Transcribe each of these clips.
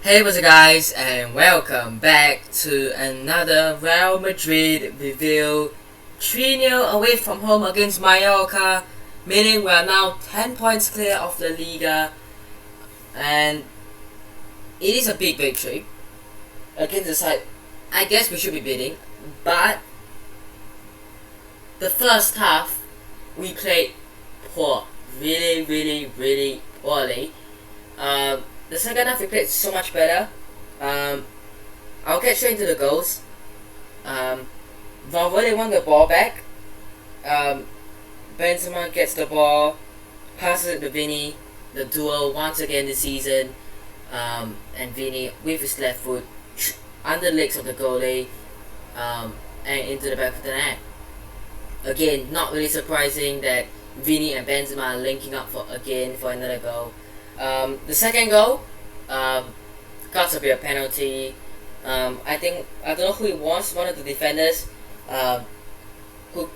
Hey, what's up guys, and welcome back to another Real Madrid review. 3-0 away from home against Mallorca, meaning we are now 10 points clear of the Liga, and it is a big victory against the side I guess we should be beating, but the first half we played poor, really poorly. The second half we played so much better. I'll get straight into the goals. Valverde won the ball back. Benzema gets the ball, passes it to Vini. The duel once again this season. And Vini with his left foot under the legs of the goalie, and into the back of the net. Again, not really surprising that Vini and Benzema are linking up for another goal. The second goal got to be a penalty. I don't know who it was, one of the defenders who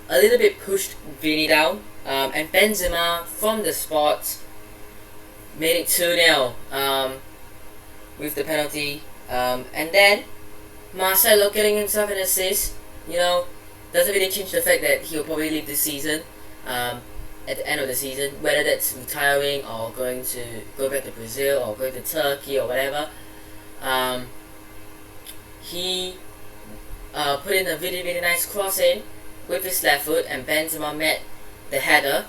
a little bit pushed Vini down, and Benzema from the spot made it 2-0 with the penalty, and then Marcelo getting himself an assist, doesn't really change the fact that he'll probably leave this season. At the end of the season, whether that's retiring or go back to Brazil or going to Turkey or whatever. He put in a really nice cross in with his left foot, and Benzema met the header.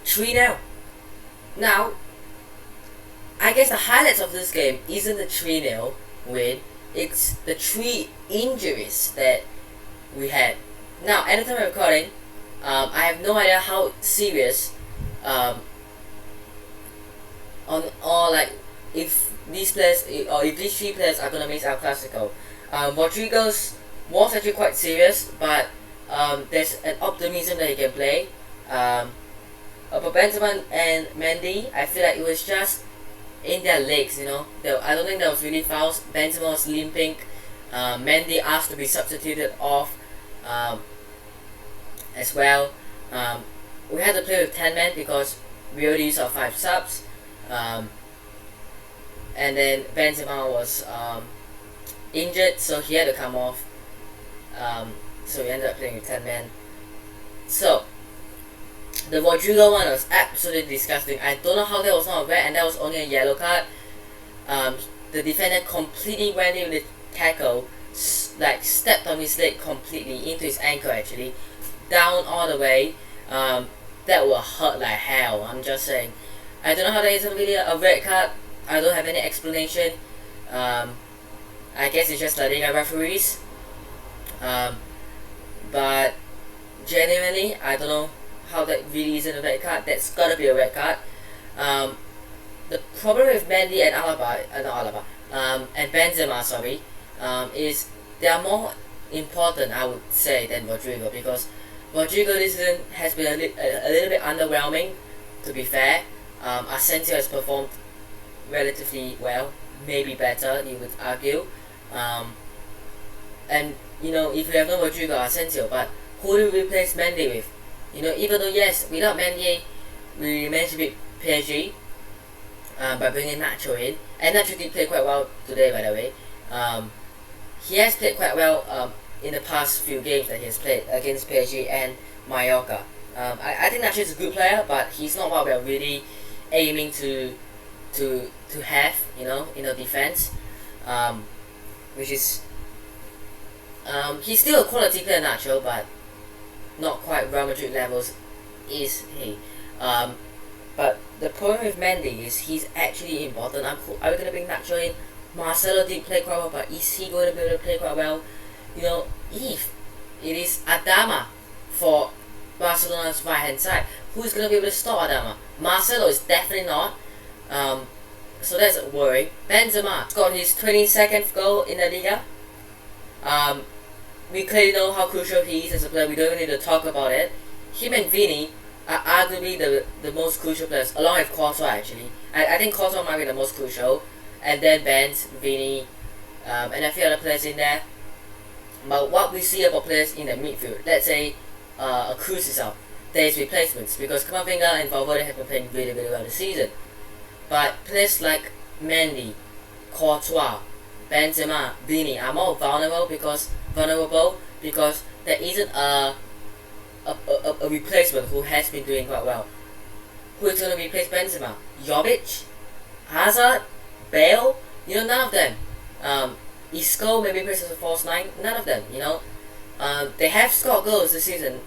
3-0. Now, I guess the highlights of this game isn't the 3-0 win, it's the 3 injuries that we had. Now, at the time of recording, I have no idea how serious, if these players or if these 3 players are gonna miss our Clasico. Rodrigo's was actually quite serious, but there's an optimism that he can play. But Benzema and Mendy, I feel like it was just in their legs. I don't think that was really fouls. Benzema was limping. Mendy asked to be substituted off. As well. We had to play with 10 men because we already used our 5 subs, and then Benzema was injured, so he had to come off, so we ended up playing with 10 men. So the Rodrigo one was absolutely disgusting. I don't know how that was not a red and that was only a yellow card. The defender completely went in with the tackle, stepped on his leg completely into his ankle actually, down all the way. That will hurt like hell, I'm just saying. I don't know how that isn't really a red card. I don't have any explanation. I guess it's just letting our referees. But genuinely, I don't know how that really isn't a red card. That's gotta be a red card. The problem with Mendy and and Benzema, is they are more important, I would say, than Rodrigo, because Rodrigo this season has been a little bit underwhelming, to be fair. Asensio has performed relatively well, maybe better, you would argue. And if we have no Rodrigo, Asensio, but who do we replace Mendy with? Even though yes, without Mendy, we managed to beat PSG by bringing Nacho in, and Nacho did play quite well today, by the way. He has played quite well in the past few games that he has played against PSG and Mallorca. I think Nacho is a good player, but he's not what we're really aiming to have, in our defense. Which is he's still a quality player, Nacho, but not quite Real Madrid levels is he. But the problem with Mendy is he's actually important. Are we gonna bring Nacho in? Marcelo did play quite well, but is he going to be able to play quite well? If it is Adama for Barcelona's right hand side, who's going to be able to stop Adama? Marcelo is definitely not. So that's a worry. Benzema scored his 22nd goal in the Liga. We clearly know how crucial he is as a player. We don't even need to talk about it. Him and Vini are arguably the most crucial players, along with Courtois actually. I think Courtois might be the most crucial, and then Benz, Vini, and a few other players in there. But what we see about players in the midfield, let's say a Cruz is out, there's replacements, because Kamavinga and Valverde have been playing really well this season. But players like Mendy, Courtois, Benzema, Vini are more vulnerable because there isn't a replacement who has been doing quite well. Who is going to replace Benzema? Jovic, Hazard, Bale? None of them. Isco maybe plays as a false nine. None of them. They have scored goals this season,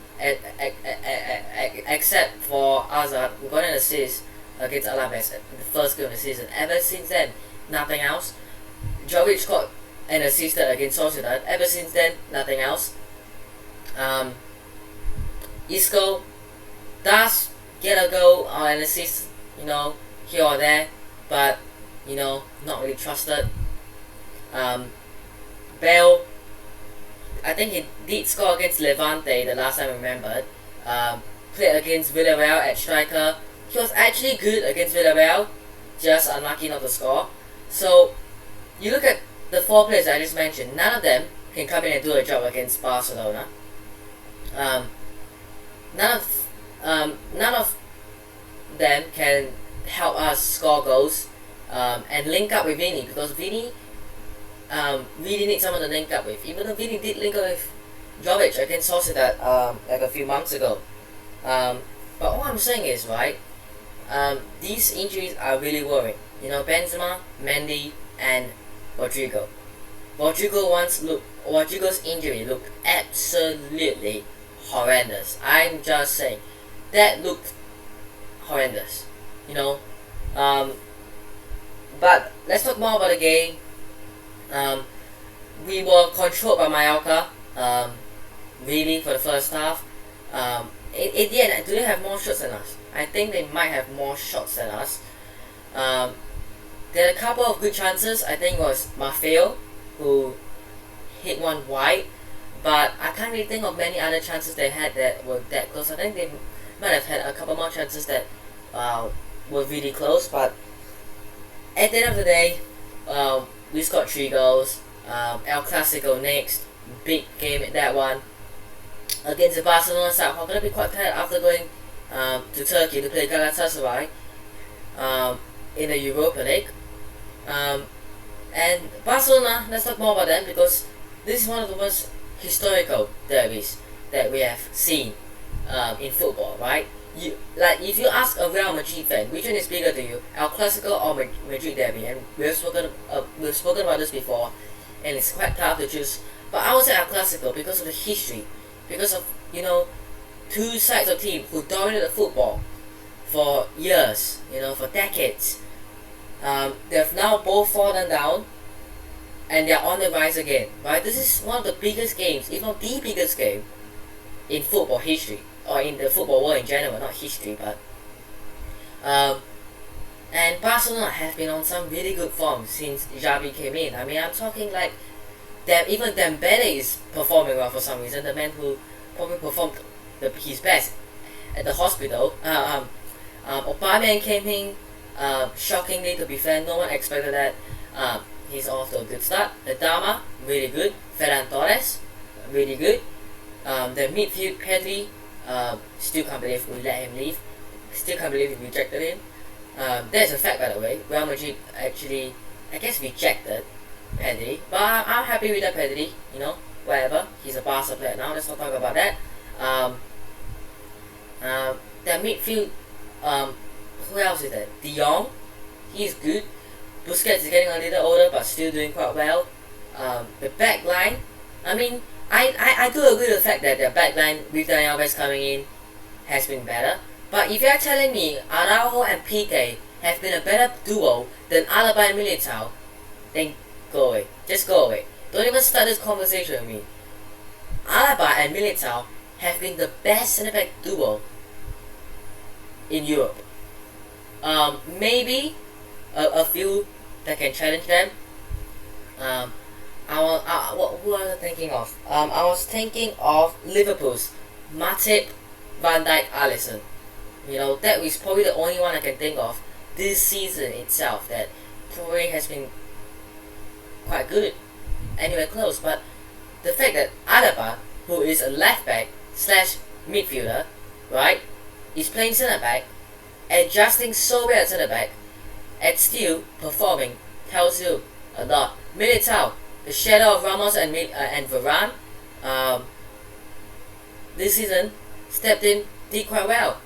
except for Hazard, who got an assist against Alaves in the first game of the season. Ever since then, nothing else. Jovic got an assist against Sociedad. Ever since then, nothing else. Isco does get a goal or an assist, here or there, but not really trusted. Bale, I think he did score against Levante the last time I remembered. Played against Villarreal at striker. He was actually good against Villarreal, just unlucky not to score. So you look at the 4 players I just mentioned, none of them can come in and do a job against Barcelona. None of them can help us score goals and link up with Vini, because Vini really needs someone to link up with. Even though Vini did link up with Jovic against Sociedad like a few months ago. But all I'm saying is, right, these injuries are really worrying. Benzema, Mendy, and Rodrigo. Rodrigo's injury looked absolutely horrendous. I'm just saying, that looked horrendous. But let's talk more about the game. We were controlled by Mallorca, really, for the first half. In the end, do they have more shots than us? I think they might have more shots than us. There are a couple of good chances. I think it was Maffeo who hit one wide, but I can't really think of many other chances they had that were that close. I think they might have had a couple more chances that were really close, but at the end of the day, we scored 3 goals. El Clasico next, big game at that one against the Barcelona side. We're going to be quite tired after going to Turkey to play Galatasaray in the Europa League. And Barcelona, let's talk more about them, because this is one of the most historical derbies that we have seen in football, right? If you ask a Real Madrid fan, which one is bigger to you, El Clasico or Madrid derby? And we've spoken about this before, and it's quite tough to choose. But I would say El Clasico because of the history, because of 2 sides of team who dominated football for years, for decades. They've now both fallen down, and they're on the rise again, right? This is one of the biggest games, if not the biggest game, in football history, or in the football world in general, not history, but and Barcelona have been on some really good form since Xavi came in. I mean, I'm talking like that. Even Dembele is performing well for some reason. The man who probably performed his best at the hospital. Aubameyang came in, shockingly, to be fair. No one expected that. He's off to a good start. The Dama, really good. Ferran Torres, really good. The midfield, Pedri, still can't believe we let him leave. Still can't believe we rejected him. That's a fact, by the way. Real Madrid actually, I guess, rejected Pedri. But I'm happy with that Pedri, whatever. He's a Barca player now, let's not talk about that. The midfield, who else is there? De Jong, he's good. Busquets is getting a little older, but still doing quite well. The back line, I mean, I do agree with the fact that the back line with Dani Alves coming in has been better. But if you're telling me Araujo and Piqué have been a better duo than Alaba and Militao, then go away. Just go away. Don't even start this conversation with me. Alaba and Militao have been the best centre-back duo in Europe. Maybe a few that can challenge them. Who was I thinking of? I was thinking of Liverpool's Matip, Van Dijk, Alisson. That was probably the only one I can think of this season itself that probably has been quite good. Anywhere close, but the fact that Alaba, who is a left back / midfielder, right, is playing centre back, adjusting so well at centre back, and still performing tells you a lot. Militao, the shadow of Ramos and Varane, this season stepped in, did quite well.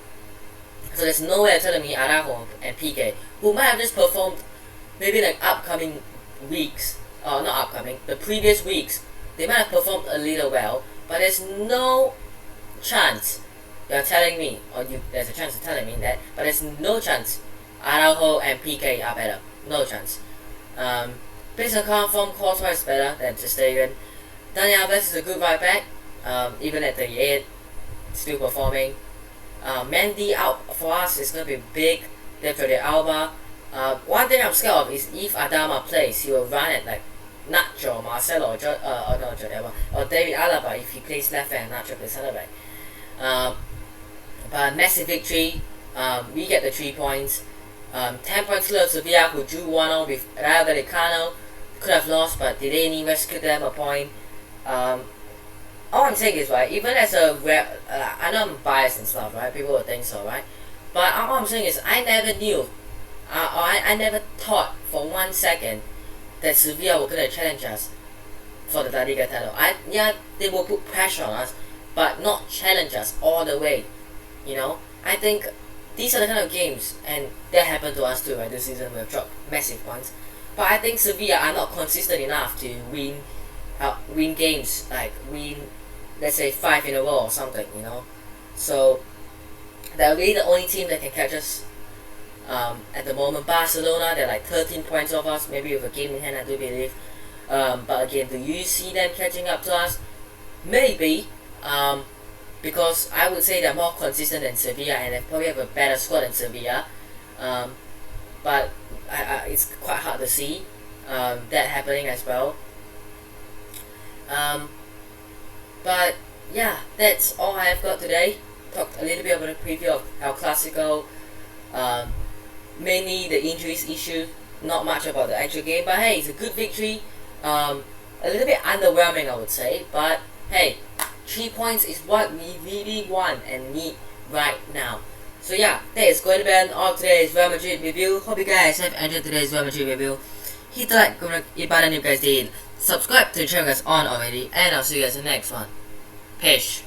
So there's no way of telling me Araujo and PK, who might have just performed maybe like upcoming weeks, or not upcoming, the previous weeks, they might have performed a little well, but there's no chance you're telling me, or there's a chance of telling me that, but there's no chance Araujo and PK are better. No chance. Based on current form, Courtois is better than Ter Stegen. Dani Alves is a good right back, even at 38, still performing. Mendy out for us is going to be big. Then for the Alba. One thing I'm scared of is if Adama plays, he will run at like Nacho, Marcelo, or David Alaba if he plays left back and Nacho plays center back. But massive victory. We get the 3 points. 10 points clear of Sevilla, who drew 1-0 with Rayo Vallecano. Could have lost, but Delaney rescued them a point. All I'm saying is, right, even as a I know I'm biased and stuff, right? People will think so, right? But all I'm saying is, I never knew, or I never thought for 1 second that Sevilla were gonna challenge us for the La Liga title. Yeah, they will put pressure on us, but not challenge us all the way. You know, I think these are the kind of games, and that happened to us too, right? This season we've dropped massive points, but I think Sevilla are not consistent enough to win games, like win, let's say 5 in a row or something, you know. So they're really the only team that can catch us at the moment. Barcelona, they're like 13 points off us, maybe with a game in hand, I do believe. But again, do you see them catching up to us? Maybe, because I would say they're more consistent than Sevilla, and they probably have a better squad than Sevilla. But it's quite hard to see that happening as well. But yeah, that's all I have got today. Talked a little bit about a preview of El Clasico. Mainly the injuries issue, not much about the actual game, but hey, it's a good victory. A little bit underwhelming, I would say, but hey, 3 points is what we really want and need right now. So yeah, that is going to be all today's Real Madrid review. Hope you guys have enjoyed today's Real Madrid review. Hit the like button if you guys did. Subscribe to the channel guys on already, and I'll see you guys in the next one. Peace.